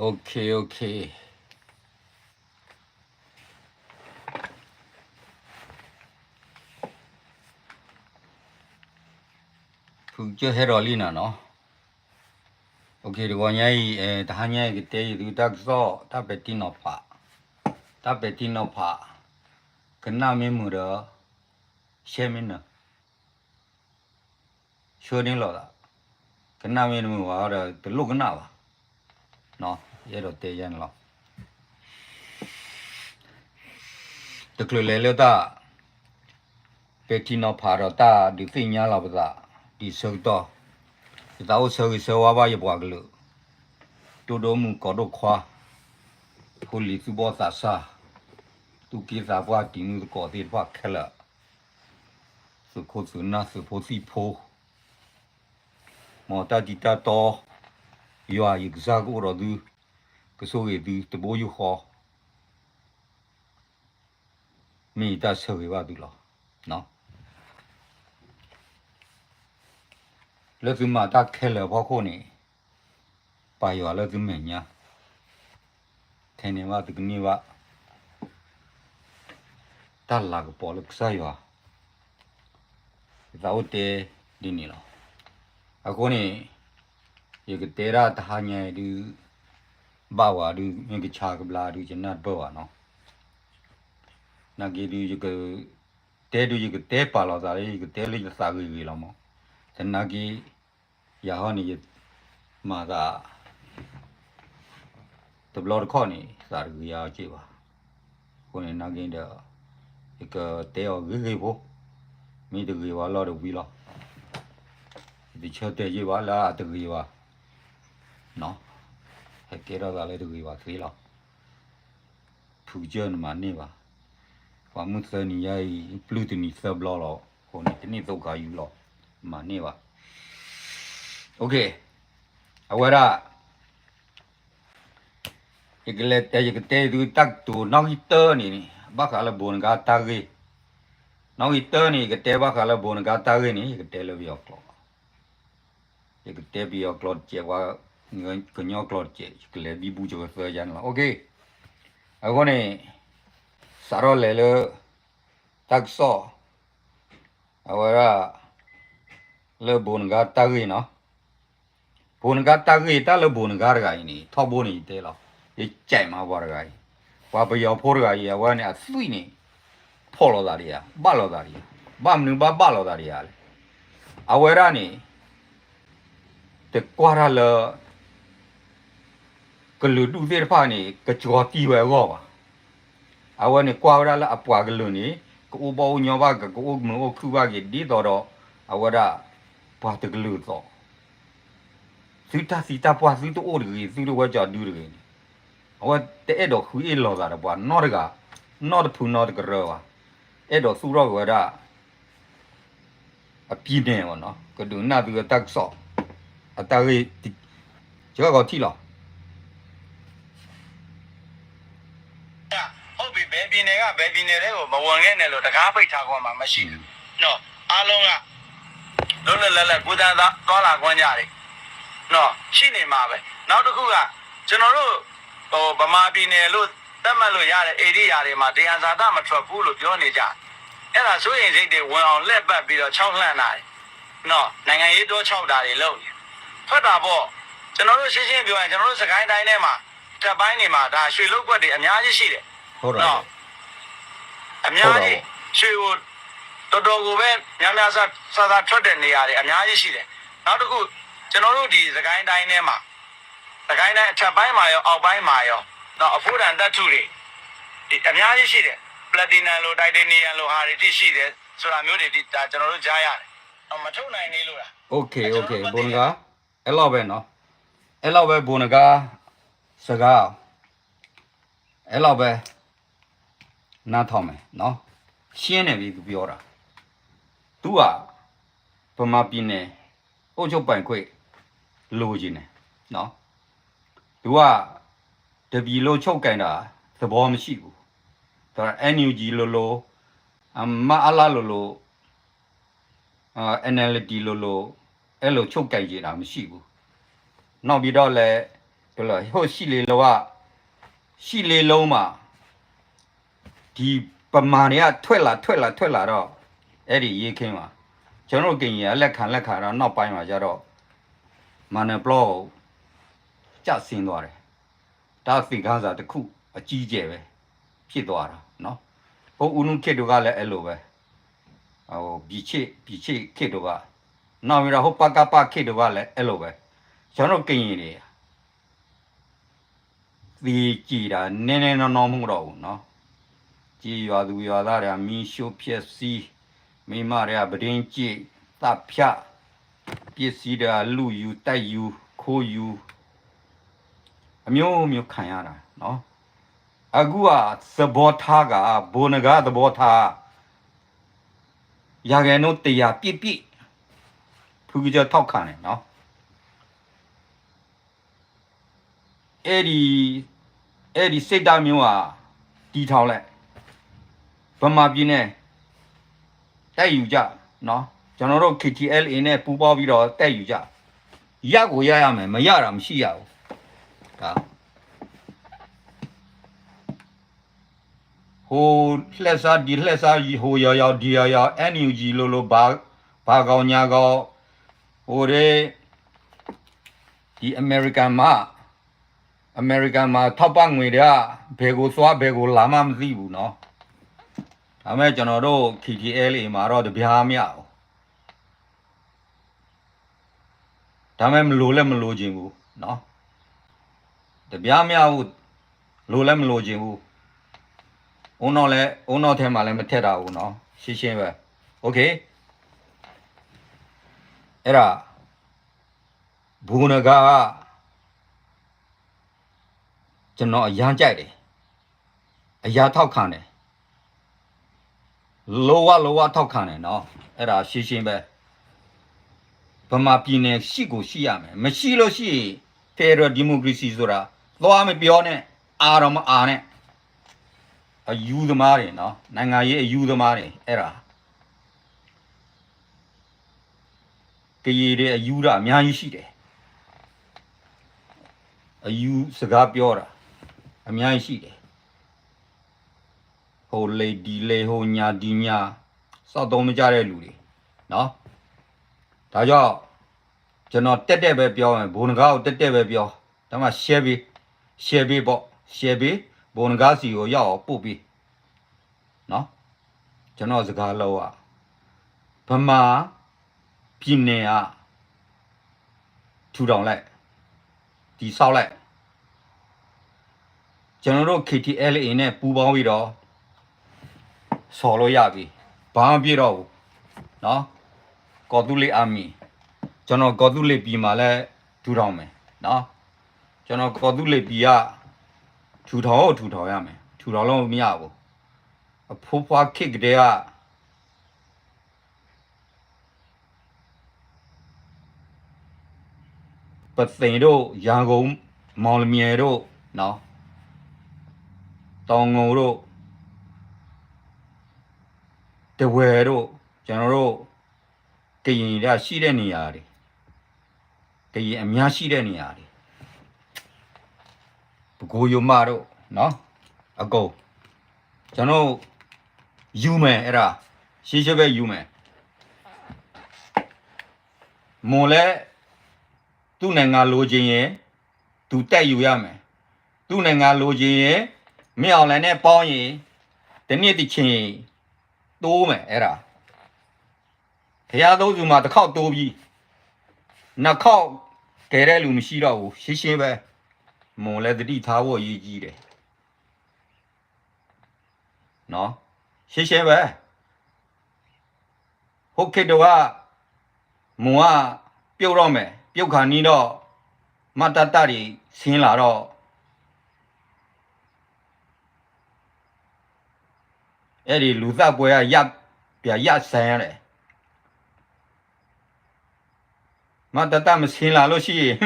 Okay. သူကျဟဲတော်လီနာနော် Okay ဒီကောင်ကြီးတဟညာကတဲ့ဒီတက်စောတပတိနောဖာကနာမင်းမူရရှေမင်းနရှိုးနေလို့လားကနာမင်းမူဟာတော့တလုကနာပါနော်ရတော့တေးရန်လို့တကလလေလတာပတိနောဖာတော့တာဒီဖိညာလာပါလားဒီစောတော့ဒါဝဆောဝါဘာရပွားကလို့တိုးတော်မူကတော့ခွာကိုလီစုဘောသာစာသူကိစားပွားတီနူကောတေပွားခလာสุโคสุนาสุโพสิโพมอตาดิตาโตยัวยิกซากูรอดูก็โซเอดูตะโบอยู่คอมีตาเสวยว่าดูหรอเนาะแล้วคือมาตาแค่แล้วพอคนนี่ไปอยู่แล้วคือเหม็นเนี่ยแทนนี่ว่าตึกนี้ว่าตาหลักปอลึกใส่ว่าเราเตะดีนี่หรอအခုနေရကတေရာတဟာညေဒီဘာဝါဒီမြကချာကဘလာဒီကျနတ်ဘောဝါနော်နာဂီဒီရကတဲဒီရကတဲပါလာစားရကတဲလေးစာကြီးလောမောဇနာဂီယာဟောနီမာသာတဘလောခေါနီစာရီယာကြည့်ပါခုနေနာဂင်းတဲ့ရကတဲော်ကြီးဖို့မိတကြီးဝါလောတော့ပြီးလောဒီချက်တဲ့ရေးပါလားတကြီးပါနော်ဟဲ့ကြတော့လည်းတကြီးပါသေးလားဖူကျန်မှာနေပါဘာမှစနေရိုင်းပလူတနီဆဘလောတော့ဟိုနေ့တနေ့တော့ခါယူလို့မှာနေပါโอเคအဝရဒီကလေးတဲ့ကတဲ့သူတက်တူနောက်ဟီတာနေဘာခါလဘွန်ကတာကြီးနောက်ဟီတာနေကတဲ့ဘာခါလဘွန်ကတာကြီးနေကတဲ့လို့ပြောတော့ဒီကတဲ့ပြီးတော့ cloud ကျဲว่าเงินကညော cloud ကျဲကလေးဒီဘူးကျော်ဆွဲရန်လားโอเคအခုနေစားရောလေလေတက်ဆောအဝရလေဘုန်ကတာကြီးနော်ဘုန်ကတာကြီးတာလေဘုန်ကရကိုင်းနေထောက်ဘုန်နေတဲလားဒီကြိုင်မှာဘွားရကိုင်းဘွားပယောဖိုးရကိုင်းရဝါနေအဆွိနေဖော်လို့တာရီယာဘာလို့တာရီယာဘာမနူဘာလို့တာရီယာလေအဝရနေแต่กว่าละก็หลุดดูเสื้อผ้านี่ก็จอตีไว้ก็ป่ะเอาวันนี้กว่าละอับว่ากันเลยนี่ก็อุบเอาเนาะว่าก็อุบมืออุบคือว่ากี่ดีต่อดอกเอาว่าละป่าตะกลือต่อสีตาป่าสีตัวโอ้ดิสีตัวว่าจอดูดิเอาว่าแต่ไอ้ดอกคือไอ้หลอดอะป่ะนอดกะนอดพูนอดกระเรอว่ะไอ้ดอกสู้รอว่าละอปีเนี่ยวะเนาะก็ดูหน้าตัวตักสอบအတားကြီးကျော်ကောထိလားဟုတ်ပြီဘယ်ပြည်နယ်ကဘယ်ပြည်နယ်တွေကိုမဝင်ခဲ့နဲ့လို့တကားပိတ်ထားခွင့်မှမရှိဘူးနော်အားလုံးကလုံးလက်ကိုတန်းသားသွားလာခွင့်ကြတယ်နော်ရှိနေမှာပဲနောက်တစ်ခုကကျွန်တော်တို့ဗမာပြည်နယ်လို့သတ်မှတ်လို့ရတဲ့ဧရိယာတွေမှာတရားဇာတမထွက်ဘူးလို့ပြောနေကြအဲ့ဒါဆိုရင်စိတ်တွေဝင်အောင်လက်ပတ်ပြီးတော့6လှန့်တာနော်နိုင်ငံရေးတိုး6တာတွေလုပ်နေထွက်တာပေါ့ကျွန်တော်တို့ရှင်းပြောရင်ကျွန်တော်တို့စကိုင်းတိုင်းထဲမှာတက်ပိုင်းနေမှာဒါရွှေလုတ်ကွက်တွေအများကြီးရှိတယ်ဟုတ်တယ်အများကြီးရွှေကိုတော်တော်ကိုပဲများစားထွက်တဲ့နေရာတွေအများကြီးရှိတယ်နောက်တစ်ခုကျွန်တော်တို့ဒီစကိုင်းတိုင်းထဲမှာစကိုင်းတိုင်းအထက်ပိုင်းမှာရောအောက်ပိုင်းမှာရောတော့အဖို့တန်တတ်ထုတွေဒီအများကြီးရှိတယ်ပလက်တီနမ်လိုတိုက်တေနီယမ်လိုဟာတွေတိရှိတယ်ဆိုတာမျိုးတွေဒီဒါကျွန်တော်တို့ကြားရတယ်မထုတ်နိုင်နေလို့လားโอเคဘုန်းကအဲ့လောက်ပဲနော်အဲ့လောက်ပဲဘုန်းကစကားအဲ့လောက်ပဲနားထောင်မယ်နော်ရှင်းနေပြီသူပြောတာသူကဗမာပြည်နယ်အုပ်ချုပ်ပိုင်ခွင့်လိုချင်တယ်နော်သူကတပီလို့ချုပ်ကင်တာသဘောမရှိဘူးဒါ NUG လို့မအလားလို့NLD လို့အဲ့လိုချုပ်ကင်ကြတာမရှိဘူးနောက်ပြီးတော့လည်းဗ ပြောလို့ဟိုရှိလေလောကရှိလေလုံးမှာဒီပမာတွေကထွက်လာတော့အဲ့ဒီရေးခင်းမှာကျွန်တော်ကင်ရလက်ခံတော့နောက်ပိုင်းမှာကျတော့မန်နဘလော့ကျဆင်းသွားတယ်ဒါသင်ခန်းစာတစ်ခုအကြီးကျယ်ပဲဖြစ်သွားတာနော်ဟိုဦးနုခေတ်တို့ကလည်းအဲ့လိုပဲဟိုဘီချစ်ခေတ်တို့ကနောက်ပြီးတော့ဟိုပကပခေတ်တို့ကလည်းအဲ့လိုပဲကျွန်တော်ကင်ရတွေဒီကြည်တာနည်းနော်မှုတော့ဘူးနော်ကြည်ရွာသူရွာသားတွေကမီးရှို့ဖြစ်စီးမိမတွေကပဒင်းကြည့်တပ်ဖြတ်ပစ္စည်းတွေကလူယူတိုက်ယူခိုးယူအမျိုးခံရတာနော်အခုကသဘောထားကဘုံငါသဘောထားရာခိုင်နှုန်း100ပြည့်ဖူးကြထောက်ခံတယ်နော်အဲ့ဒီစိတ်ဓာတ်မျိုးဟာတီထောင်လိုက်ဗမာပြည်နဲ့တိုက်ယူကြနော်ကျွန်တော်တို့ KTLA နဲ့ပူးပေါင်းပြီးတော့တိုက်ယူကြရကိုရမယ်မရတာမရှိရဘူးဒါဟိုလက်စားဒီလက်စားဟိုရောက်ဒီရောက် NUG လို့ဘာကောင်ညာကောင်ဟိုတဲ့ဒီအမေရိကန်မှာထောက်ပံ့ငွေတွေကဘယ်ကိုသွားဘယ်ကိုလာမှမသိဘူးเนาะဒါမဲ့ကျွန်တော်တို့ KTLA မှာတော့တပြားမရဘူးဒါမဲ့မလို့ခြင်းဘူးเนาะတပြားမရဘူးလို့လည်းမလို့ခြင်းဘူးအုံတော့ထဲမှာလည်းမထက်တာဘူးเนาะရှင်းပဲโอเคအဲ့ဒါဘူနဂါကျွန်တော်အရန်ကြိုက်တယ်အရာထောက်ခံတယ်လောဝထောက်ခံတယ်နော်အဲ့ဒါရှင်းပဲဗမာပြည်နယ်ရှိကိုရှိရမယ်မရှိလို့ရှိရင်ဖက်ဒရယ်ဒီမိုကရေစီဆိုတာသွားမပြောနဲ့အာတော့မအာနဲ့အယူသမားတွေနော်နိုင်ငံရေးအယူသမားတွေအဲ့ဒါကကြီးတွေအယူတာအများကြီးရှိတယ်အယူစကားပြောတာအများကြီးရှိတယ်ဟိုလေဒီလေဟိုညာဒီညာစောက်သုံးမကြတဲ့လူတွေနော်ဒါကြောင့်ကျွန်တော်တက်ပဲပြောရင်ဘုံငါ့ကိုတက်ပဲပြောဒါမှ share ပေးပေါ့ share ပေးဘုံငါ့စီကိုရောက်အောင်ပို့ပေးနော်ကျွန်တော်စကားလောက်ဗမာပြည်နယ်ကထူထောင်လိုက်ဒီဆောက်လိုက်ကျွန်တော်တို့ KTLA နဲ့ပူးပေါင်းပြီးတော့ဆော်လို့ရပြီဘာမှပြတော့ဘူးเนาะကော်တူလေးအာမီကျွန်တော်ကော်တူလေးပြည်မှာလဲထူထောင်မယ်เนาะကျွန်တော်ကော်တူလေးပြည်ကထူထောင်ရမယ်ထူထောင်လို့မရဘူးအဖိုးဖွားခစ်ကလေးကပသိမ်တို့ရန်ကုန်မောင်လမြိုင်တို့เนาะတောင်ငုံတို့တဝဲတို့ကျွန်တော်တို့ကရင်ရရှိတဲ့နေရာတွေကရင်အများရှိတဲ့နေရာတွေဘကိုယမတို့เนาะအကုန်ကျွန်တော်ယူမယ်အဲ့ဒါရှင်းပဲယူမယ်မွန်လဲသူ့နိုင်ငံလိုချင်ရင်သူတက်ယူရမယ်သူ့နိုင်ငံလိုချင်ရင်မင်းအောင်လည်းနဲ့ပေါင်းရင်ဒီနေ့တချင်းတိုးမယ်အဲ့ဒါဘုရားသုံးစုမှာတစ်ခေါက်တိုးပြီးနှစ်ခေါက်ကဲတဲ့လူမရှိတော့ဘူးရှင်းပဲမွန်လည်းတတိထားဖို့ရည်ကြီးတယ်နော်ရှင်းပဲဟုတ်ခေတ္တကမွန်ကပြုတ်တော့မယ်ပြုတ်ခါနီးတော့မတတတွေဆင်းလာတော့အဲ့ဒီလူသက်ပွဲကရပ်ဆန်းရတယ်မတတမဆင်းလာလို့ရှိရင်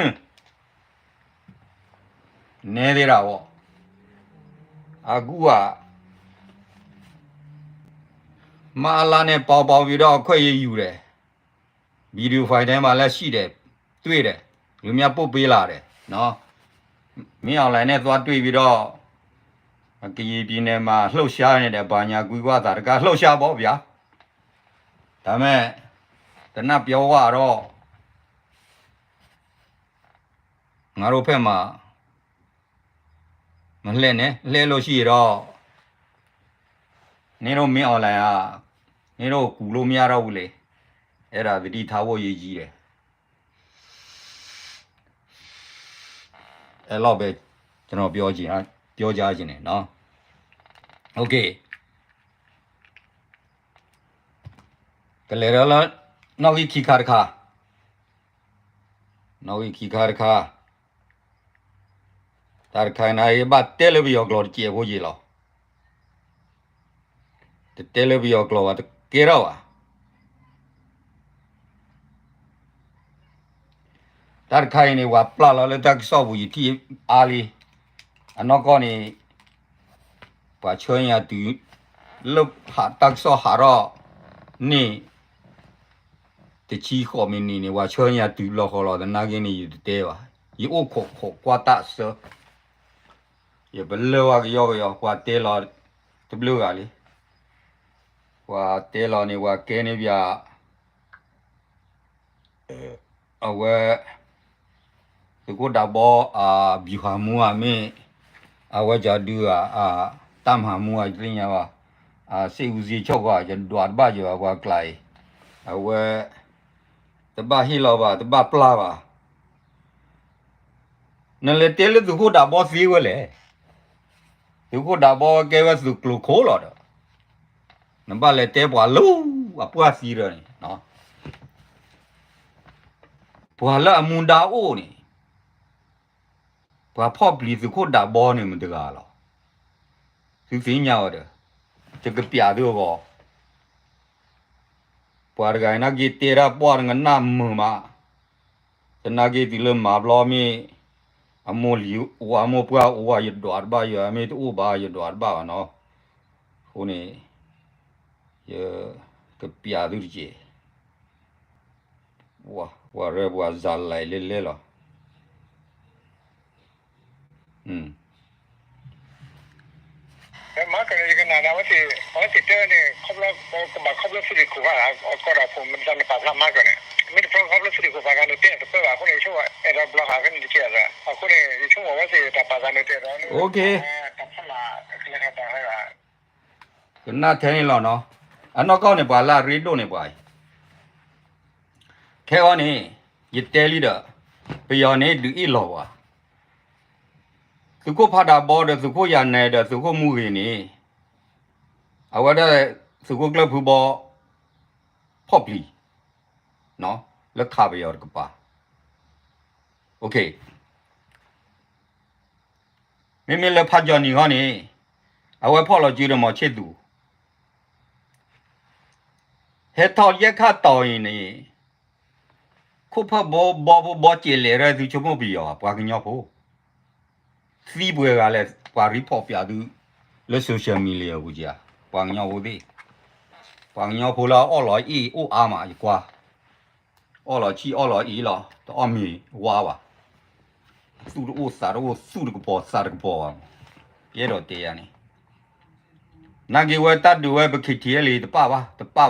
နဲသေးတာပေါ့အခုကမလာနဲ့ပေါပြီးတော့ခွဲရယူတယ်ဗီဒီယိုဖိုင်ထဲမှာလည်းရှိတယ်တွေ့တယ်လူများပုတ်ပေးလာတယ်နော် မင်းအောင်လိုင်းနဲ့သွားတွေ့ပြီးတော့ကကြီးပြည်နယ်မှာလှုပ်ရှားနေတဲ့ဘာညာကွီကွာတာတကလှုပ်ရှားပေါ့ဗျာဒါမဲ့တနပြောကတော့ငါတို့ဖက်မှာမလှည့်နဲ့လှည့်လို့ရှိတော့နင်တို့မင်းအောင်လိုင်းကနင်တို့ကူလို့မရတော့ဘူးလေအဲ့ဒါသတိထားဖို့ရည်ကြီးတယ်အဲ့တော့ပဲကျွန်တော်ပြောကြခြင်းတယ်နော်โอเคကလေးရလာနောက်ကြီးခိခါတခါနောက်ကြီးခိခါတခါတာခိုင်နိုင်ဘတ်တယ်လ်ဘီယောကလော်ကျေဖို့ကြီးလောတယ်လ်ဘီယောကလော်ကကေရောတာခိုင်နေဝပလာလာလက်တက်ဆော့ဘူးတီအာလီအနောက်ကောနေပါချွန်ရတူလုတ်ဟာတက်ဆော့ဟာရောနေတချီခေါ်မင်းနေဝါချွန်ရတူလောခေါ်လောနာကင်းနေယူတဲပါဒီအိုခေါကွာတာဆောရဘလောကရောကွာတဲလောတဘလူကလေကွာတဲလောနေဝါကဲနေပြအဝဲဒီကိုဒါဘောဘီဟာမူအမေအဝဲကြဒူတမ်ဟာမူအကျင်းရပါစေဦးစီချောက်ကကျဒွတ်ဘာကျော်ကွာကလိုက်အဝဲတဘဟီလောပါတဘပလာပါနလေတဲလဒီကိုဒါဘောစီဝလေဒီကိုဒါဘောကဲဝစုကလခိုးလောတော့နံပါတ်လေတဲပွားလုံးအပွားစီရနော်ပွားလာအမွန်ဒါအိုနေပွားဖော့ပလီစကိုဒါဘောနေမတကားလောသူစင်းညောက်တယ်这个表的哦，ပွားကနာကြီးတေရာပွားငနာမမတနာကြီးဒီလမဘလောမီအမိုလီဝါမောပွားဝါရဒွာဘာယမေတူဘာရဒွာဘာနော်ဟိုနေရကပြာဒူကြီးဝါရဘွာဇာလိုက်လေလောมากันเลยกันนะว่าสิเจอเนี่ยครบแล้วมาครบแล้วสุดกูว่าก็เราผมมันจะมาปรับมากกว่าเนี่ยไม่ได้เพราะครบแล้วสุดกูว่ากันเนี่ยแต่เพื่อว่าคนนี้ช่วยไอ้เราบล็อกหากันดีเจอร์อ่ะคนนี้ช่วยว่าสิแต่ปรับกันเนี่ยเราเนี่ยโอเคตัดพลาคืออะไรต่างๆอ่ะก็น่าแท้นี่แล้วเนาะอันนั้นก็เนี่ยป่าลารีโดเนี่ยป่าแค่ว่านี่ยึดเตลีเด้อไปยอนนี่ดูอีหลอว่ะสุโขพาดาบอเดสุโขยาเนเดสุโขมูกินี่เอาว่าได้สุโขกลับผู้บอพอปลีเนาะแล้วข้าไปยอดกับป่าโอเคไม่มีแล้วพัดจอนี่เขานี่เอาไว้พ่อเราจีนมาเช็ดดูเฮ็ดทอดแยกข้าต่อยนี่คุพบอเจเลระดูชมบีอ่ะปากญอผู้စီးပွဲကလည်းကွာရီဖော်ပြသူလက်ဆိုရှယ်မီဒီယာကိုကြာပွန်ညောဘူးဒီပွန်ညောဖိုလာအော်လော်အီအိုအားမှာကွာအော်လော်ချီအော်လော်အီလောတော့မီဝါပါသူ့အိုစာတော့စုကပေါ်စာကပေါ်ရဲတော့တေးရနေနာဂီဝဲတတ်တူဝဲပခိတီလေတပ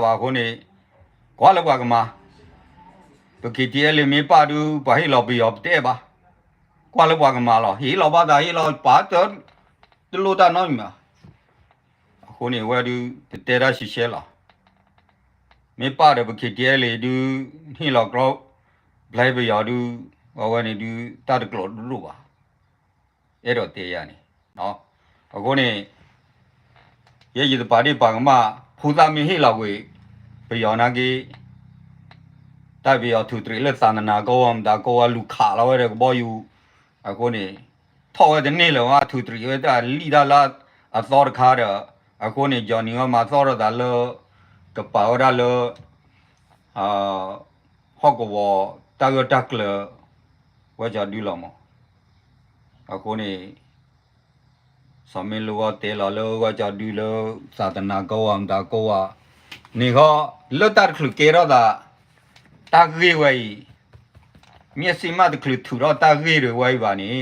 ပါခုနေကွာလောက်ကွာကမပခိတီလေမေပါတူဘာဟီလော်ဘီယောတဲ့ပါကွာလောက်ပါကမလောဟီလောပါတာဟီလောပါတော့တလို့တာနော်မြာခုနေဝဲတူတဲရရှိရှဲလားမေပါတယ်ပခိတဲလေတူဟီလောကလောဘလိုက်ပယောတူဝဲနေတူတတ်ကလောလို့ပါအဲ့တော့တေးရနေနော်အခုနေye yi de body bang ma phu da mi hi la we be yaw na ge ta be yaw thu tri le san na go am da go wa lu kha la we de bo yu a ko ni tho we de ne lo wa thu tri we da li da la a so da kha da a ko ni johnny ma so da lo ka pa da lo ho ko wo ta yo dak le wa ja du lo mo a ko niสมัยลูกเตลอลูกจะดูลูศาสนาโกอัมตาโกะนี่ก็ลูกตัดคลุกเกล้อตาตากีไว้มีสิ่งมาตคลุกถูรอตากีหรือไว้บ้านี่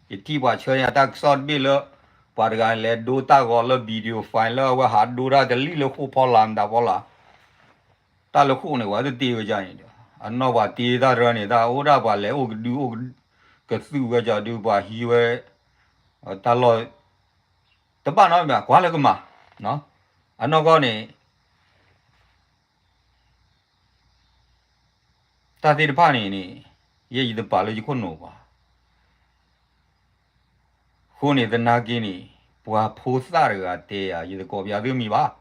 一提把车呀，他上边了，把这个来读大个了 video file 了，我还读了的里了后跑烂的跑了，打了后呢，我就第二家人的，啊，那把第二家人的，我那把来我读我个四个家读把以为，打了，这把那边关了个嘛，喏，啊那个呢，打这的怕呢，也一直把了一块弄吧。后呢，在那给呢，把菩萨这个对呀，一直搞别的米吧，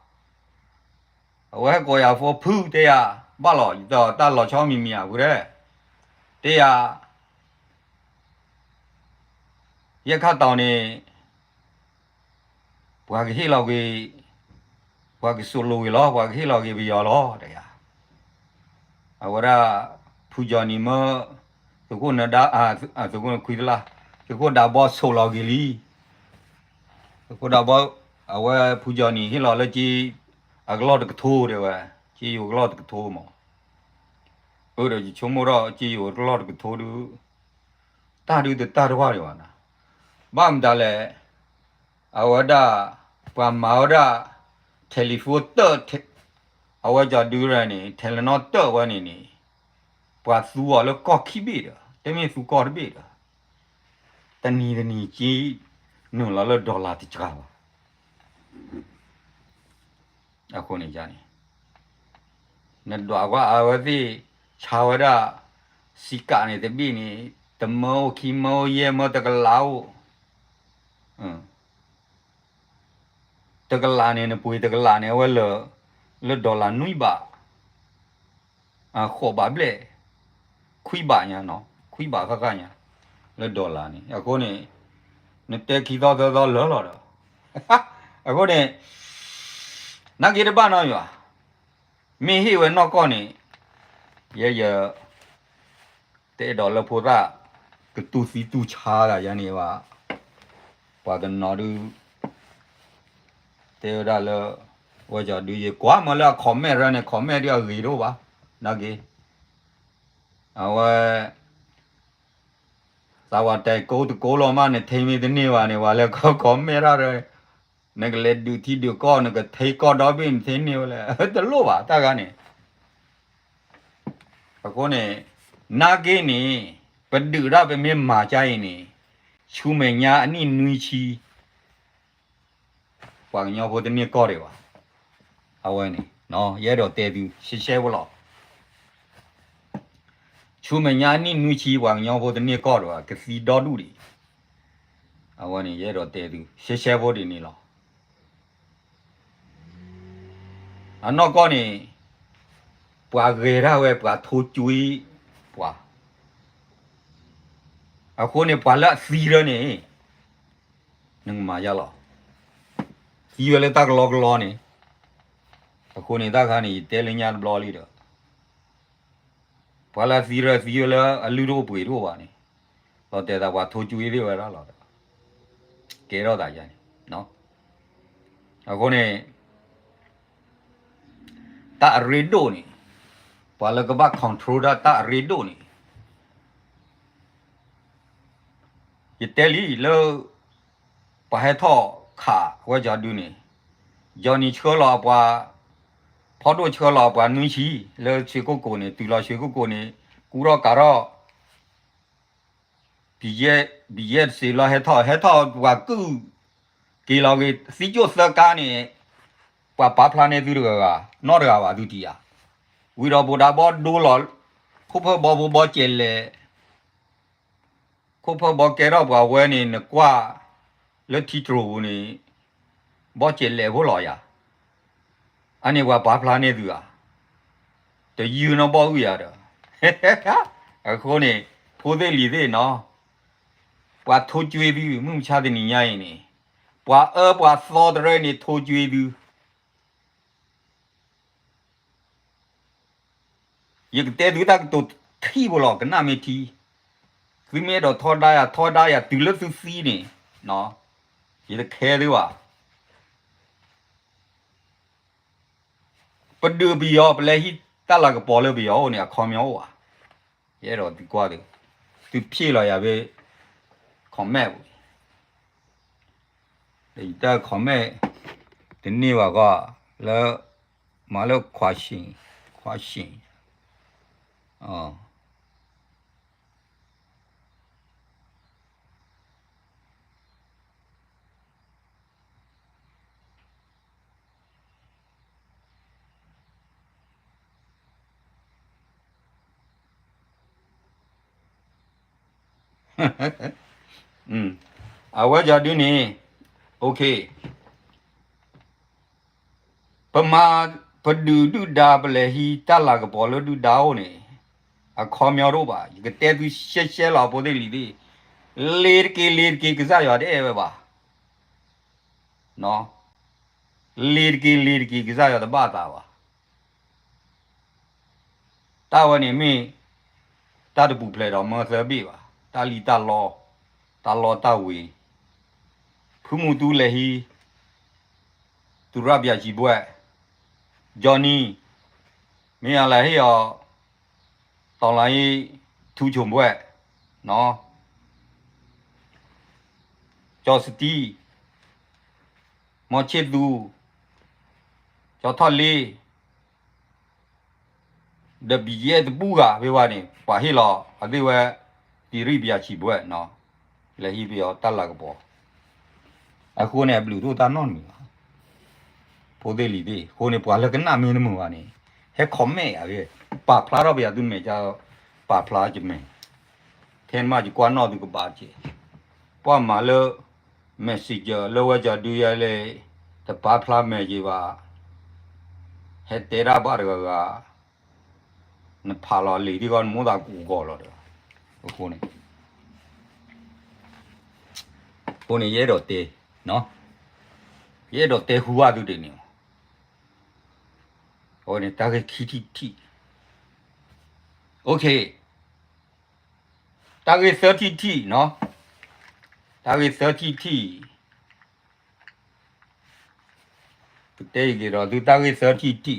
我还搞呀，佛菩对呀，罢了，到打老小米米啊，不是，对呀，也看到呢，把个黑老给，把个收路了，把个黑老给不要了，对呀，啊，我这菩萨你们，这个那打这个亏的啦，这个打包收老给你，这个打包啊，我菩萨你黑老了去。啊，个老这个土的喂，只有个老这个土嘛，就全部了，只有个老这个土的，打的话的话呢，妈们打嘞，啊我da，把毛da，telepon da，啊我叫丢人呢，telepon da 我呢，把书啊了搞起别的，对面书搞的别的，但你的你只弄了$的这个，啊可能讲呢。那多个啊，我是查的，时间呢这边呢，怎么起么也么这个老，这个老呢不会这个老呢，我了$女吧，啊，好吧不嘞，亏吧呀喏，亏吧看看呀，$呢，要可能，那得起到了的，哈，要可能，那给的办哪样？没去问那个呢，也有。แต่ดอลลาร์พูดว่าก็ตู้ซีตู้ชาอะอย่างนี้ว่าว่ากันนอดูแต่ได้แล้วว่าจะดูยี่กว่ามาแล้วคอมเมนต์เนี่ยคอมเมนต์เดียวกี่รู้ปะนักกี่เอาว่าสวัสดีกูลงมาเนี่ยทีมีตัวนี้ว่าแล้วก็คอมเมนต์อะไรนั่นก็เลยดูที่ดูก็นั่นก็ทีก็ดอบินทีนี้ว่าเลยแต่รู้ปะตากันเนี่ยก็เนี่ยนักกี่นี่เป็นดูได้เป็นไม่มาใจนี่ชูเมียอันนี้นุ้ยชีว่าเงาพอตัวนี้ก็ได้วะเอาไว้นี่เนาะเยอะดอกเตดูเชี่ยวๆบ่หรอชูเมียอันนี้นุ้ยชีว่าเงาพอตัวนี้ก็ได้วะก็สีดอดูดิเอาไว้นี่เยอะดอกเตดูเชี่ยวๆบ่ดีนี่หรออันนั้นก็นี่ปว่าเกล้าเว้ยปว่าทูจุยปว่าเอาคนนี่ปว่าละสีแล้วนี่นึงมาอย่าหรอสีเวลาตากลอกลอนี่เอาคนนี่ตาขานี่เตลิญญาบลอลีเด้อปว่าละสีแล้วอลูโรป่วยรู้ว่านี่เราแต่ว่าทูจุยดีว่าล่ะเกล้าตาจังเนาะเอาคนนี่ตาเรโดนี่ปว่าละก็บักคอนโทรลตาเรโดนี่อีเตลีแล้วปะให้ท่อขาว่าจะดูนี่ยอนี่เชื่อรอปว่าพอดูเชื่อรอปว่านุ้ยชีแล้วเชื่อกูนี่ตุลาเชื่อกูนี่กูรอการอบีเยสิรอให้ท่อว่ากูกีฬาเกสิจุสกานี่ปว่าปาพลานี่ดูกานอดกว่าดูดีอ่ะวิรบุดาบอดูหลอคุพบอเจเลคุพบอเกรอบว่าเวนี่นกว่าแล้วที่ตรูนี่บอเจเลบ่หลอยอ่ะอันนี้ว่าปาพลานี่ดูอ่ะแต่ยืนเอาบ่อยู่อ่ะเด้ออะคนนี่พูดได้ลีได้เนาะว่าทูจวยดูมึงชาตินี่ใหญ่นี่ว่าซอดเรนี่ทูจวยดูอีกแต่ดูตาตัวที่บ่หลอกกันน่ะไม่ทีคือแม่ดอกทอดได้อ่ะตุลซีนี่เนาะอีตะแค่ด้วยว่ะปะดูบิยอไปเลยที่ตาละก็ปอเลยบิยอเนี่ยคอมยอว่ะเยอะดอกดีกว่าดิตุพี่เราอย่าไปค comment 你的 comment 的你话个了马了夸心哦嗯啊我叫你呢 OK ปมาปดูดูดาเปลฮีตาลากบอลดูดาวเนี่ยอะคอมยอรูบะก็เตดูเชลาปอเดลีดีเลร์เกกซายอเดเอเวบะเนาะเลร์เกกซายอเดบาตาวะตาวเนี่ยมีตาดบุเพลดอมอเซบีบะตาลีตาลอตาเวพุมุตูเลฮีตุราบยาจีบวยจอนี่มีอะไรให้อ่ะตอนไหนทูชมวยเนาะจอสตีมอเชดูจอทอลีเดบีเยตบูกะเววานี่ปะให้รออะดิเวตีรีบยาจีบวยเนาะเลยฮีเปียวตาลากบออะโคเนี่ยบลูทูธตานอนมีโพเดลีดีโคเนี่ยปวาลกันนามีนมัวนี่เฮคอมเมอะเวปาพลาเราไปอะดุเมจาปาพลาจิเมเทนมาจิกวานอดุกบาจิปอมาเลเมสเซจเลวจะดูยาเลตะปาพลาเมจิวาเฮเตราบาร์กะนพาลอลีดีกอนมูดากูกอลอดโคเนี่ยเยโดเตเนาะเยโดเตหัวดูดิเนี่ยโอ้เนี่ยตาเกคิทีโอเคตาเก30ทีเนาะตาเก30ทีเตะกี่รอดูตาเก30ที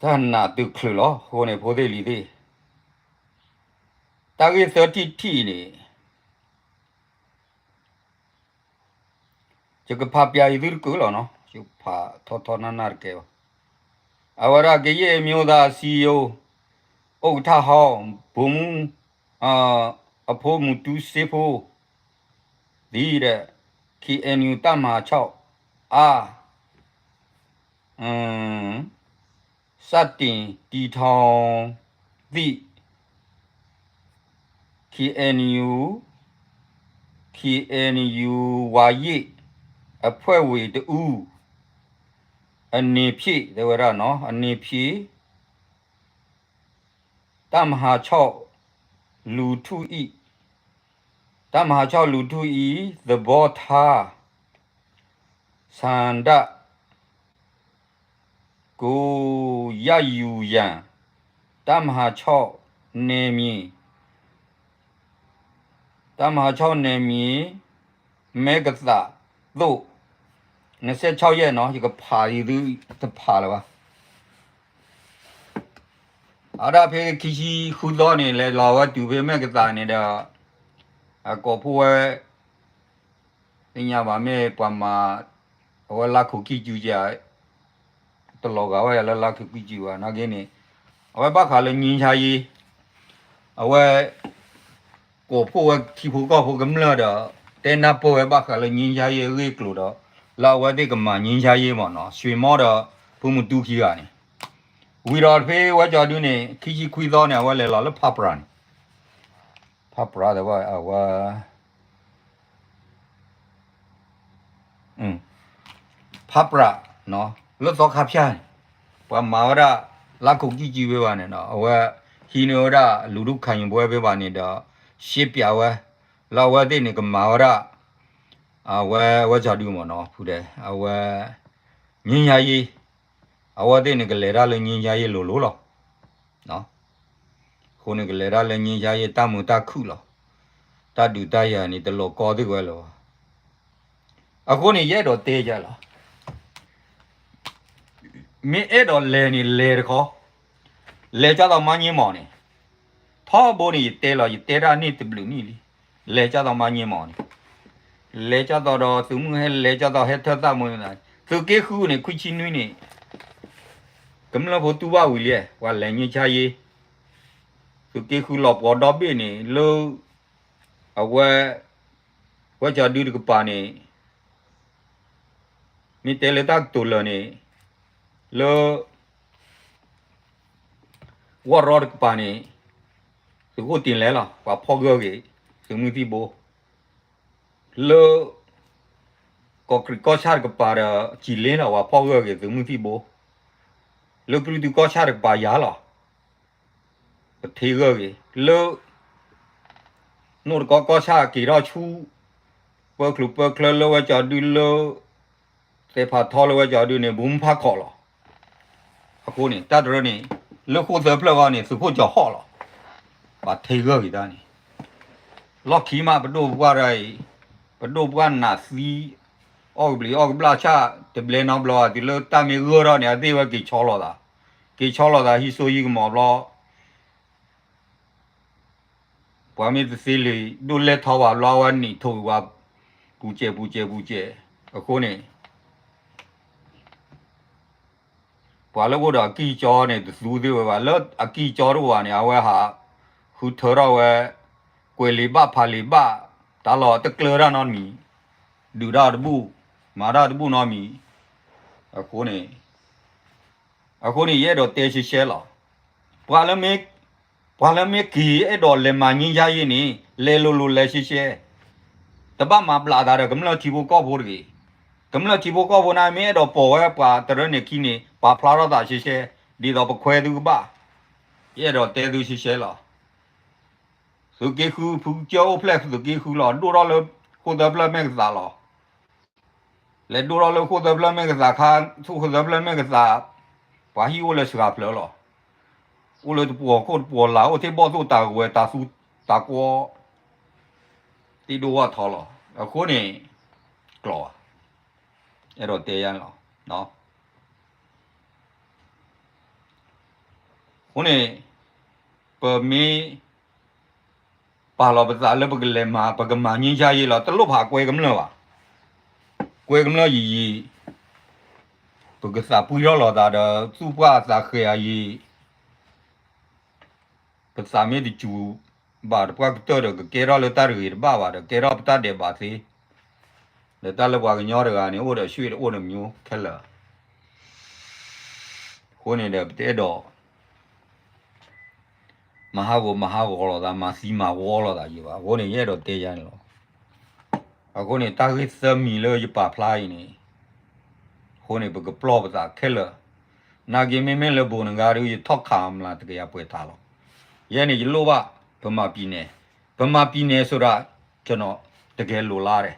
ท่านน่ะตึกคลือเหรอโคเนี่ยโพเดลีดีตาเก30ทีนี่จะก็พาไปอีดูกูเหรอเนาะจะพาทอนานาร์เกวอาวราเกยมิโอดาซีโอโอท่าฮอบุมอโพมุตุเซโฟดีเดคีเอนิวตามาชอบอาอืมสัตติตีทองดีคีเอนิววายอเพื่อวิตูอันนี้พี่เดี๋ยวเราเนาะอันนี้พี่ตามหาชอบลูทูอีตามหาชอบลูทูอี the bota สันดากูยายูยันตามหาชอบเนมีตามหาชอบเนมีเมกตาดู26ရက်เนาะဒီကผาอยู่ตะผาแล้ววะอาดาเพคิชิခုတော့နေလဲလာဝတူပေမဲ့ကတာနေတော့အကောဖိုးဝဲပညာပါမဲ့ပမာဝလာခုကိကျူကြတလောကဝဲလာခုကိကျူอ่ะနော်ကင်းနေအဝဲဘခါလဲညင်းချာကြီးအဝဲကိုဖိုးဝဲခီဖိုးကောဖိုးကမလာတော့တဲနာပိုးဝဲဘခါလဲညင်းချာကြီးရိကလို့တော့လာဝဲတဲ့ကမှညင်းချာကြီးပေါ့နော်ရွှေမောတော့ဘုံမတူခီကနေဝီတော်ဖေးဝဲကြော်တူးနေခီချီခွီသောနေဝဲလဲလာလဖပရန်ဖပရာတော့အဝဖပရာနော်လွတ်သောခါဖြန်းပမာဝရလာခုကြည့်ကြည့်ပဲပါနဲ့နော်အဝဲဟီနိုရလူလူခံရင်ပွဲပဲပါနေတော့ရှစ်ပြဝဲလာဝဲတဲ့နေကမာဝရအဝဲကြော်တူးမနော်ဖူတယ်အဝဲညင်ညာကြီးအဝတဲ့နေကလေရလည်းညင်ညာကြီးလို့လောနော်ခုနေကလေရလည်းညင်ညာကြီးတမှုတခုလောတတူတရနေတလို့ကော်တဲ့ကွယ်လောအခုနေရဲတော့တေးကြလားမင်းအဲ့တော့လဲနေလဲခေါ် လဲကြတော့မငင်းမောင်နေထောဘိုးနေတဲလောတဲတာနေတဘလူနီလီလဲကြတော့မငင်းမောင်နေလဲကြတော့သူမှုဟဲလဲကြတော့ဟဲထသမွန်းလာသူကေခုနေခွချီနွိနေကမလဘတူပါဝီလေဝါလဲညချာရီသူကေခုလောပေါ်တော့ပြီနေလောအဝဲဝဲကြဒူကပါနေမိတဲလက်တက်တူလနေလောဝါရောကပါနေသူကိုတင်လဲလားဝါဖောက်ကြောကြီးသူမှုတိဘောလောကောချာကပါရကြည်လင်းတော့ဝါဖောက်ကြောကြီးသူမှုတိဘောလောကလူတူကောချာကပါရလားထေကြောကြီးလောနို့ကောချာကီရောချူပကလူပကလလောဝကြဒူလောတေဖာထောလောဝကြဒူနေဘုံဖာခေါ်လားအခုနေတတ်ရနေလောခုသပလကနေစုဖို့ကြောဟောလားဘာထေကြောကြီးတာနေလော်ခီမာဘဒိုဘွားရိုင်ဘဒိုဘွားနာစီအော်ဘလီအော်ဘလာချာတဘလနောဘလာဒီလောတမီဂိုရောနေအသေးဝကီချောလောတာကီချောလောတာဟီဆိုယီကမောဘလောပွားမီသစီလီဒူလက်ထောဝါလောဝနီထိုဝါဘူးကျအခုနေပွာလောကတော့ကီချောနေသူသေးဝါလောအကီချောတော့ဝါနေအဝဲဟာဟူထောရောဝဲကွေလီဘဖာလီဘတာလောတကလရနော်မီဒူရာတဘူးမာရာတဘူးနော်မီအခုနေရဲတော့တဲရှိရှဲလောပွာလမေကီအဲ့တော့လေမငင်းရရင်နေလေလိုလဲရှိရှဲတပတ်မှာပလာတာကမလချီဘောကောဘောရီကမလချီဘောကောဘောနာမဲတော့ပေါ်ဝဲပါတရနေခီနေပါဖလာရတာရှိရှဲဒီတော့ပခွဲသူပါရဲတော့တဲသူရှိရှဲလောสุกี้คูผู้เจ้าเพลกสุกี้คูหล่อดูเราเลยคนเดิมเลยแม่กษาหล่อและดูเราเลยคนเดิมเลยแม่กษาข้างทุกคนเดิมเลยแม่กษาว่าฮิวเลยสกัดเลยหล่อ我เลยปวดโคตรปวดหลาโอที่บ่สู้ตาเวตาสู้ตากวที่ดูว่าทอหล่อคนนี้กลัวไอ้เราเตียนหล่อเนาะคนนี้เปิดมีပါလောပဇာလပကလေမာပကမာညင်းချရေးလောတလုဖာကွဲကမလောပါကွဲကမလောရီပကစာပူရောလောတာတော့သူ့ပွားစာခေယာရီပစာမေဒီချူဘာပွားကတော့ကေရောလတာရီဘာဘာကေရောပတာတဲ့ပါစီလက်တလပွားကညောရကနေဟိုတော့ရွှေ့ဟိုတော့မျိုးခက်လာခိုးနေတဲ့တဲ့တော့မဟာကိုလောတာမစီမာဝေါ်လောတာကြီးပါကိုနေရဲတော့တဲရန်လောအခုနေတာဂိစမီလောရပါဖလိုက်နေကိုနေဘကပလောပတာခဲလနာဂီမင်းလဘုန်ငါရီထောက်ခามလာတကယ်ပွဲထားလောရဲနေလို့ပါဗမာပြည်နယ်ဆိုတာကျွန်တော်တကယ်လိုလားတယ်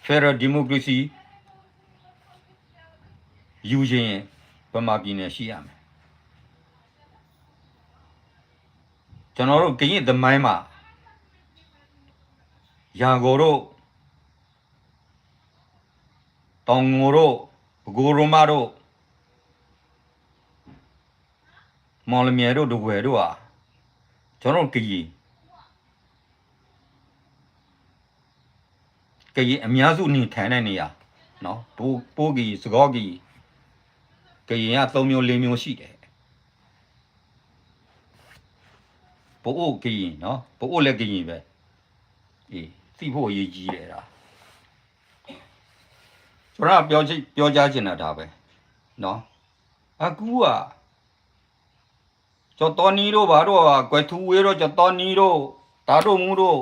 Federal Democracy ယူခြင်းဗမာပြည်နယ်ရှိရမယ်ကျွန်တော်တို့ကရင်သမိုင်းမှာရန်ကုန်တို့တောင်ငိုတို့ဘကိုရမတို့မော်လမြိုင်တို့ဒွယ်တို့ဟာကျွန်တော်ကရင်အများစုနေထိုင်တဲ့နေရာနော်ပိုးကြီးစကောကြီးကရင်က3မျိုး4မျိုးရှိတယ်ပို့ကရင်နော်ပို့လည်းကရင်ပဲအေးသိဖို့အရေးကြီးတယ်ဒါကျွန်တော်ပြောကြားချင်တာဒါပဲနော်အခုကကျော်တော်နီတို့ဘာတို့ကွယ်ထူဝေးတို့ကျော်တော်နီတို့ဒါတို့မူတို့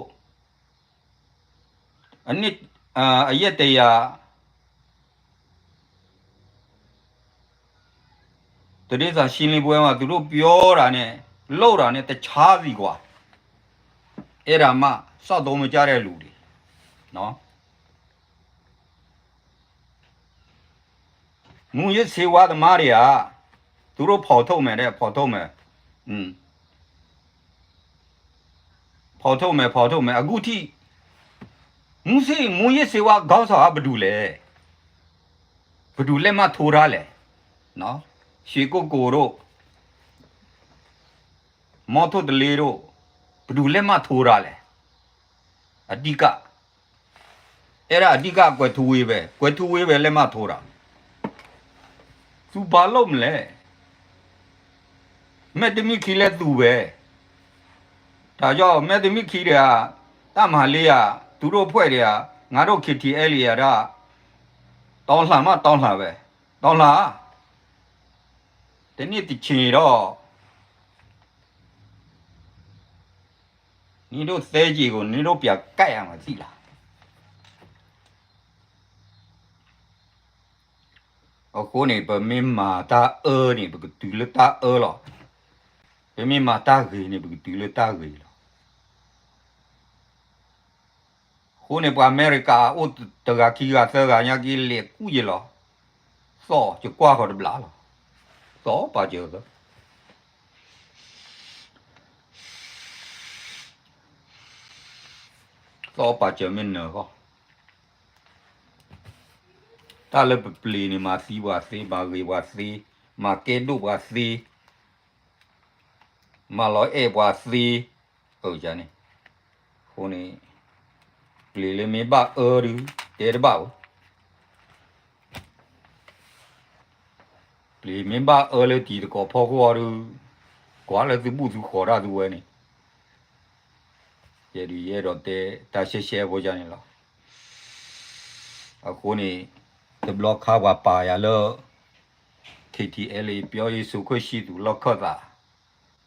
အနစ်အရက်တရာတတိယရှင်းလင်းပွဲမှာသူတို့ပြောတာနဲ့လောက်တာနဲ့တခြားစီကွာအဲ့ဒါမှစောက်သုံးမကြတဲ့လူတွေနော်မူရစေဝါသမားတွေကသူတို့ဖော်ထုတ်မယ်တဲ့ဖော်ထုတ်မယ်ဖော်ထုတ်မယ်အခုထိမူရစေဝါခေါင်းဆောင်ကဘယ်သူလဲမထိုးထားလဲနော်ရွှေကိုတို့ မော်ထုတ်တလေတို့ဘယ်သူလက်မထိုးတာလဲအဓိကအဲ့ဒါအဓိကကွယ်ထူဝေးပဲလက်မထိုးတာသူဘာလို့မလဲမက်တမီခီလဲသူပဲဒါကြောင့်မက်တမီခီတွေကတမဟာလေးကသူတို့ဖွဲ့တွေကငါတို့ KTL ရတာတောင်းလှပဲတောင်းလှဒီနေ့တချင်တော့你都塞几个，你都别盖上了，记了。我过年不明马打二呢，不个对了打二了，不明马打二呢，不个对了打二了。过年不美国我这个去个这个人家给列故意了，少就挂好的不拉了，少把这个。ก็ปัจจุบันเนอะก็ถ้าเราไปเปลี่ยนมาซีวาซีมาเรวาซีมาเกดูวาซีมาร้อยเอวาซีจ้ะนี่คนนี้เปลี่ยนเลยไม่บ้าหรือเดี๋ยวบ้าเปลี่ยนไม่บ้าเลยทีเดียวก็พอก็หรือกว่าเราจะบูชาขอได้ด้วยนี่เยอะๆแต่ตาเชี่ยๆพอจะนี่ละคนนี้จะบล็อกข้าวป่าอย่าเลิก KTL เปียวยี่สุขชีดูล็อกข้าวตา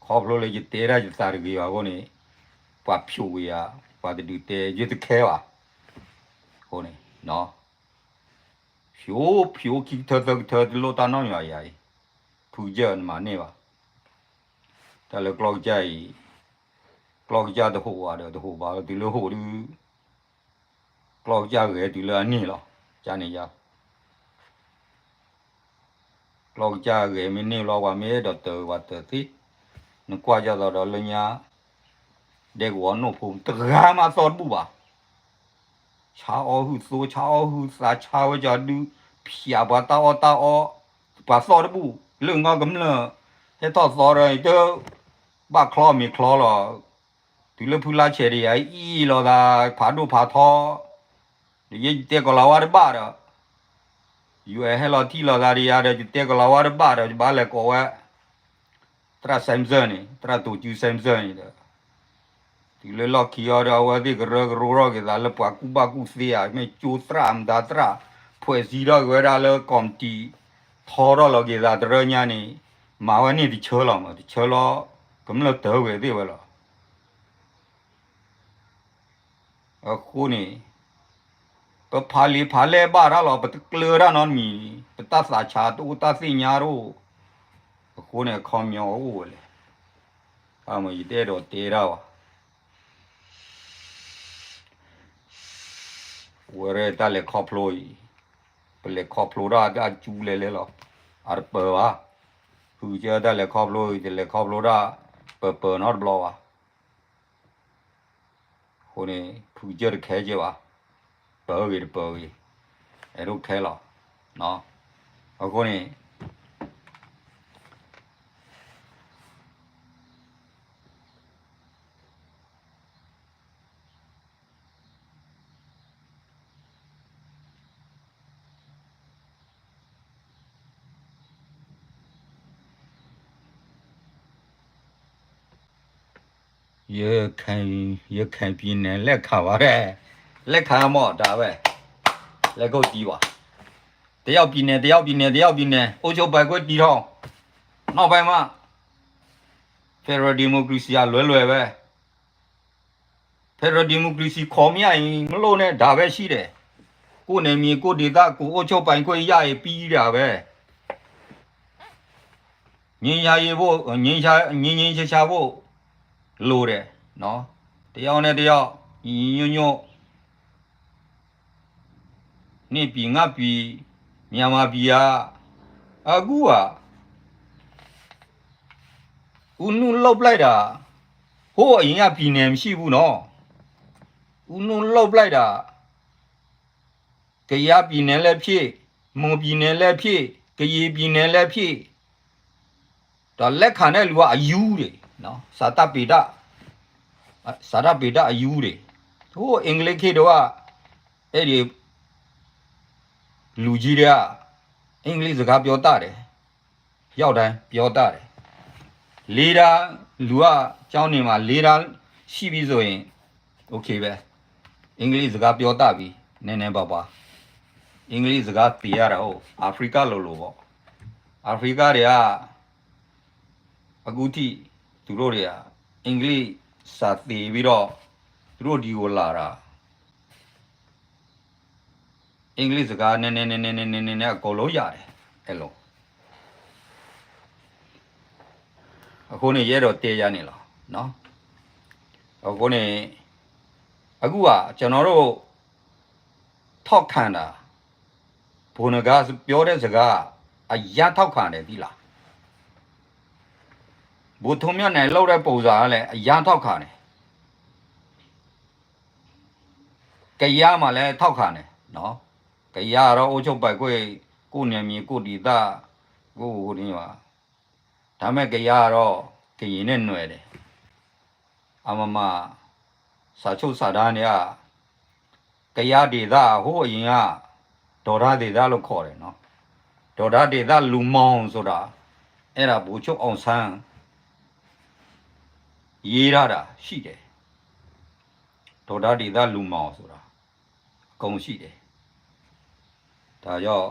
ขอบเลยจะเตะได้จะสารกี่วะคนนี้ป่าผิวอ่ะป่าจะดูเตะจะแค่วะคนนี้เนาะผิวคิดเธอโลตานอนอยู่ใหญ่ผู้เจอมาเนี่ยวะแต่เรากลัวใจกลอกยาตะหัวเดี๋ยวตะหัวบาลติโลหัวดูกลอกยาเกติโลอันนี้หรอจานี่ยากลอกยาเกมินี่เราว่าไม่ดอเตอว่าเตอที่นึกว่าจะเราเลยเนี่ยเด็กหัวหนุ่มผมตะกามาสอนบุบะชาวหูโซชาวหูสาชาวจะดูเพียบว่าตาป่าสอนบุเรื่องงอกำเนิดให้ต่อสอนเลยเจอบ้าคลอมีคลอหรอဒီလိုဖူလာချေရီအီလောသာဖာတို့ဖာသောဒီတဲ့ကလာဝရပါတော့ယူဟဲလောတီလောသာရီရတဲ့တဲ့ကလာဝရပါတော့ဘာလဲကောဝဲတရဆမ်ဇန်နီတရတူကျူဆမ်ဇန်နီဒီလိုလောက်ခီရတော့ဝဒီကရရောကလာလပွားကူဘာကူစီယာမေကျူစရမ်ဒါတရဖွဲ့စီတော့ဝဲရလဲကွန်တီထော်တော့လောကလာတရညာနီမာဝနီဒီချောလောမဒီချောလောကမလတော့ဝဲဒီဝဲလောအခုနေပဖာလီဖာလဲဘာရလောပတကလရနော်မီပတသချာတူတသိညာရောအခုနေခေါမျောဦးလေအမကြီးတဲ့တော့တေရာဝရဲတလေခေါပလိုပလေခေါပလိုရာကကျူလေလေလောအရပဝါသူကြတဲ့လေခေါပလိုတလေခေါပလိုရာပနော်ဘလောဝါคนนี้ผู้เจอแค่เจ้าเปิดไอ้ลูกแค่หรอเนาะเอาคนนี้也看别人来看我嘞，来看么？咋呗？来个地哇！得要别人，欧洲百国地方，闹白嘛？Federal democracy 啊，乱呗。Federal democracy 靠咩？没路呢，咋呗是的？过年米过地大，过欧洲百国也比了呗。人下不。လိုတယ်နော်တရားနဲ့တရားညညနေပြီငါပြီမြန်မာပြည်အခုဦးနုလောက်လိုက်တာဟိုအရင်ကပြည်နယ်မရှိဘူးနော်ဦးနုလောက်လိုက်တာကယားပြည်နယ်လည်းဖြစ်မွန်ပြည်နယ်လည်းဖြစ်ကရင်ပြည်နယ်လည်းဖြစ်ဒါလက်ခံတဲ့လူကအယူတွေ နော်စာတပိဒစာရပိဒအယူတွေဟိုအင်္ဂလိပ်ခေတ်တော့အဲ့ဒီလူကြီးတွေကအင်္ဂလိပ်စကားပြောတတ်တယ်ရောက်တိုင်းပြောတတ်တယ်လေးတာလူကကျောင်းနေမှာလေးတာရှိပြီဆိုရင်โอเคပဲအင်္ဂလိပ်စကားပြောတတ်ပြီနည်းနည်းပါပါအင်္ဂလိပ်စကားသိရတာဟုတ်အာဖရိကလိုပေါ့အာဖရိကတွေကအခုထိသူတို့တွေကအင်္ဂလိပ်စာသိပြီးတော့သူတို့ဒီကိုလာတာအင်္ဂလိပ်စကားနည်းအကုန်လုံးရတယ်အဲ့လိုအခုနေရဲတော့တေးရနေလားနော်အခုနေအခုကကျွန်တော်တို့ထောက်ခံတာဘုံကပြောတဲ့စကားအရာထောက်ခံတယ်ဒီလားဘုထုံမြတ်နိုင်လောက်တဲ့ပုံစံကလည်းအရာထောက်ခံတယ်ကြရမှာလည်းထောက်ခံတယ်နော်ကြရတော့အုတ်ချုပ်ပိုက်ကိုနေမြေကိုဒီသားကိုဟိုတင်းပါဒါမဲ့ကြရတော့ကရင်နဲ့ຫນွယ်တယ်အမမစာချုပ်စာတမ်းတွေကကြရဒေသဟိုအရင်ကဒေါ်ရဒေသလို့ခေါ်တယ်နော်ဒေါ်ရဒေသလူမောင်ဆိုတာအဲ့ဒါဘူချုပ်အောင်ဆန်းရေးရတာရှိတယ်ဒေါ်ရဒေသလူမောင်ဆိုတာအကုန်ရှိတယ်ဒါကြောင့်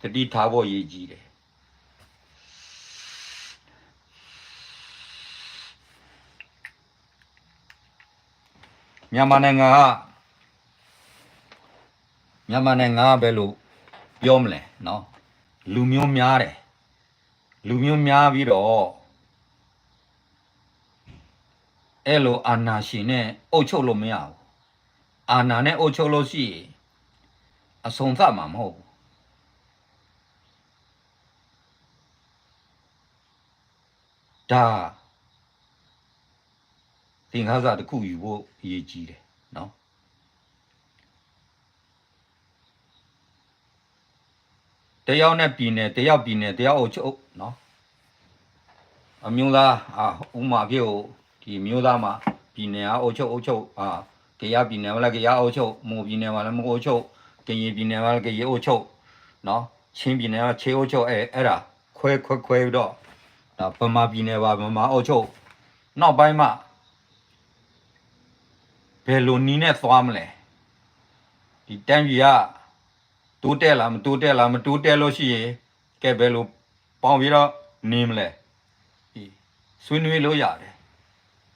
တတိထားဖို့ရည်ကြီးတယ်မြန်မာနိုင်ငံပဲလို့ပြောမလဲနော်လူမျိုးများတယ်လူမျိုးများပြီးတော့အဲ့လိုအာဏာရှင်နဲ့အုပ်ချုပ်လို့မရဘူးအာဏာနဲ့အုပ်ချုပ်လို့ရှိရင်အဆုံးသတ်မှာမဟုတ်ဘူးဒါသင်္ခါစာတစ်ခုယူဖို့အရေးကြီးတယ်နော်တယောက်နဲ့ပြည်နယ်တယောက်အုပ်ချုပ်နော်အမျိုးသားဥမာပြေကိုဒီမျိုးသားမှာပြည်နယ်အုပ်ချုပ်ကရပြည်နယ်မှာလည်းကရအုပ်ချုပ်မွန်ပြည်နယ်မှာလည်းမွန်အုပ်ချုပ်ကရင်ပြည်နယ်မှာလည်းကရင်အုပ်ချုပ်နော်ချင်းပြည်နယ်မှာချင်းအုပ်ချုပ်အဲ့ဒါခွဲပြီးတော့ဒါဗမာပြည်နယ်ပါဗမာအုပ်ချုပ်နောက်ပိုင်းမှာဘယ်လိုနီးနဲ့သွားမလဲဒီတန်းကြီးကတိုးတက်လားမတိုးတက်လို့ရှိရင်ကဲဘယ်လိုပေါင်ပြီးတော့နေမလဲဆွေးနွေးလို့ရတယ်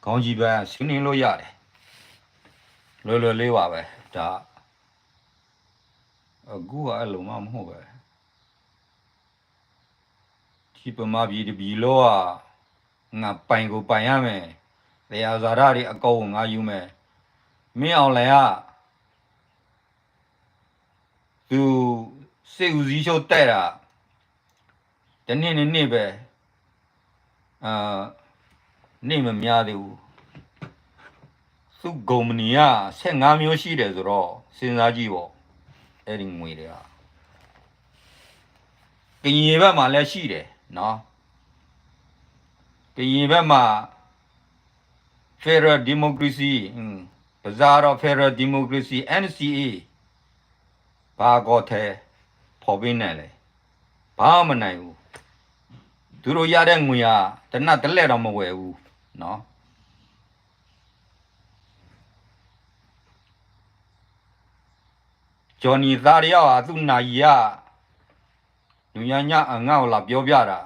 ခေါင်းကြီးပဲဆွေးနွေးလို့ရတယ်လွယ်လေးပါပဲဒါအခုကအဲ့လိုမှမဟုတ်ပဲဒီပမာပြည်တပြည်လောကငါပိုင်ကိုပိုင်ရမယ်တရားဇာတာတွေအကုန်ငါယူမယ်မင်းအောင်လည်းကသူစေဦးစီးချုပ်တဲ့တာတနေ့ပဲနေမများသေးဘူးသူ့ကုမ္ပဏီက15မျိုးရှိတယ်ဆိုတော့စဉ်းစားကြည့်ပေါ့အဲ့ဒီငွေတွေကကရင်ဘက်မှာလည်းရှိတယ်နော်ကရင်ဘက်မှာ Federal Democracy ပဇာတော့ Federal Democracy NCA ဘာကောတဲ့ပေါ်ပြနေလေဘာမနိုင်ဘူးသူတို့ရတဲ့ငွေကတနတ်တလက်တော့မဝယ်ဘူးနော်ဂျော်နီသားရရောက်သူ့နာကြီးကလူညာညငါ့ကိုလာပြောပြတာ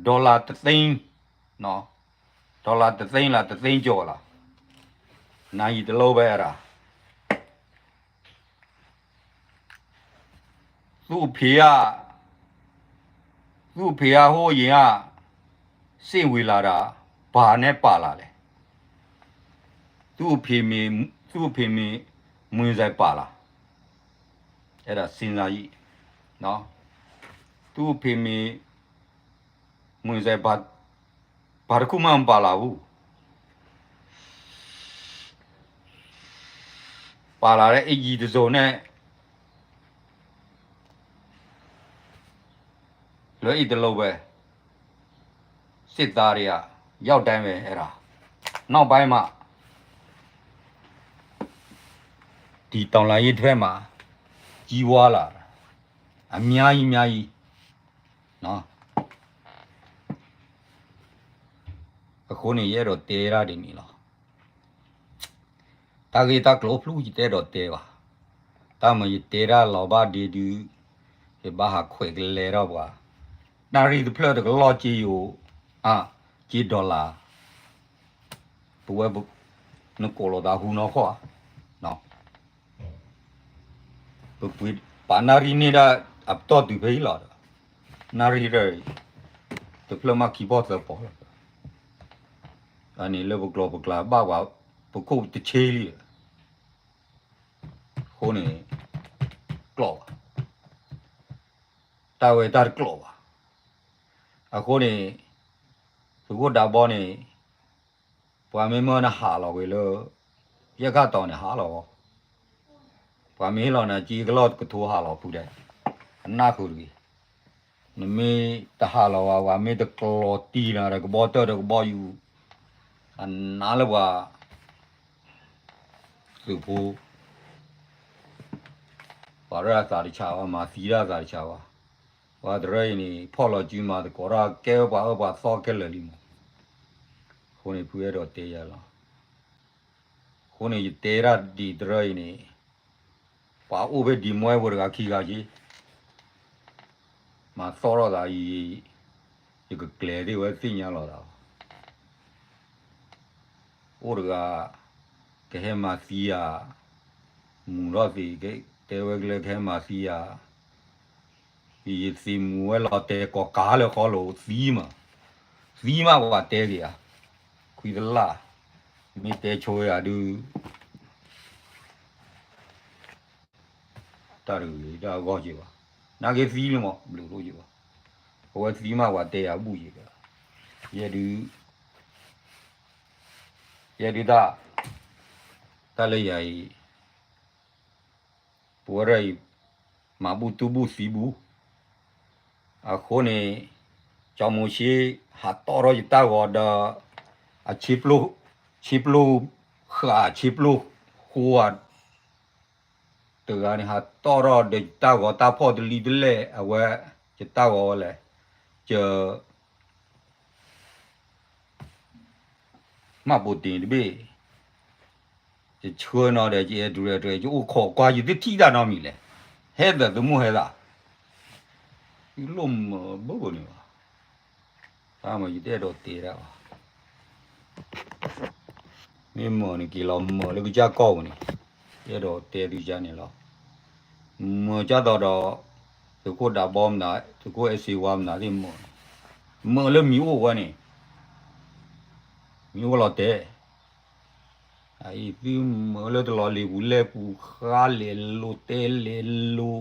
ဒေါ်လာ3သိန်းနော်ဒေါ်လာ3သိန်းလား3သိန်းကျော်လားနာကြီးတလို့ပဲအဲ့ဒါသူ့ဖေကဟိုရင်ကစိတ်ဝေလာတာဘာနဲ့ပါလာလဲသူ့ဖေမမွေးဆိုင်ပါလာအဲ့ဒါစဉ်းစားကြည့်နော်သူ့ဖေမွေးဆိုင်ဘာတစ်ခုမှမပါလာဘူးပါလာတဲ့အကြီးတစ်စုံနဲ့လွယ်ဤတလို့ပဲ စစ်သားတွေကရောက်တိုင်းပဲအဲ့ဒါနောက်ပိုင်းမှာဒီတောင်လာရေးတစ်ဖက်မှာကြီးဝါလာတာအများကြီးနော်အခုနေရတော့တေရာဒီနီလားတာဂီတာကလောဖလူကြီးတဲ့တော့တေပါတာမကြီးတေရာလောဘာဒီဒီဘာဟာခွေကလေးတော့ကွာနာရီတဖလက်တကလောကြီးယူကြီးဒေါ်လာဘဝဘနကိုလိုဒါဟူနော်ခွာနော်ဘပွေပါနာရီနေတာအပ်တော့ဒီဖေးလာနာရီရဲတဖလက်မကီဘော့တော့ပေါ်အနေလောဘကလောဘကလာဘာပကုတ်တချေးလီခိုးနေကလောတာဝဲတာကလောအခုနေသူကဒါဘောနေပွားမေမနာဟာလောဝေလောရက်ကတော့နေဟာလောပွားမေလောနာကြီးကလောကထိုးဟာလောဖူတဲ့အနာခုကြီးနမေတဟာလောဝါမေတကလောတီနာရကဘောတော့ကဘောယူအနာလဝသူဖို့ဘာရသာရိချာဝမှာစီရသာရိချာဝဘာဒရိုင်းနီဖော်လောကြီးမှာကောရာကဲဘာစောကဲလေလီမခုန်ဖူရတော့တေးရလားခုန်တေးရဒီဒရိုင်းနီဘာအိုဘဒီမွဲဝရကခီကကြီးမစောရတာကြီးဒီကကလေတွေဝဲသိညာလာတာအိုရကကဲမစီယာမူရောစီကတဲဝဲကလေးခဲမစီယာဒီစီမူဝဲလာတဲကောကားလေခေါ်လို့စီမကတဲကြီးอ่ะခွေဒလာမိတဲချိုးရဒူတာရူဒါကောကြီးပါနာကေစီလို့မဘလူလို့ကြီးပါဟိုစီမကတဲရပူကြီးကရဲ့ဒီတာတလေးရိုင်ပေါ်ရိုင်မဘူတူဘူစီဘူအခုနေကြောင်မရှိဟာတော်ရတာဝဒအချစ်လို့ခါချစ်လို့ဟိုအတကနေဟာတော်ရတဲ့တာဝတာဖို့တလီတလေအဝဲကျတာဝလဲကျမဘူတင်ဒီဘေချွေးနော်တဲ့ကျဲဒူရတဲ့ကျိုးခေါ်ကွာကြီးတိတာနော်မီလဲဟဲ့တဲ့သူမဟဲ့လားဒီလုံးဘောနေပါအားမကြီးတဲ့တော့တေးရပါမင်းမော်နေကီလောမော်လေကြာကောက်နေတဲ့တော့တေးသူကြနေလောမော်ကြတော့သူကိုဒါဘောမနာသူကိုအစီဝမ်နာဒီမော်လေမီဝဝနေမီဝလောတဲ့ai phim mở το lò lì vũ lệ phù khá lệ lô tê lệ lô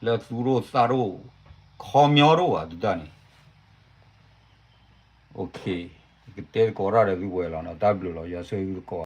là su rô sa rô khó nhỏ rô à tụi ta này ok cái tê có ra được cái quầy là nó đáp được là giờ xây có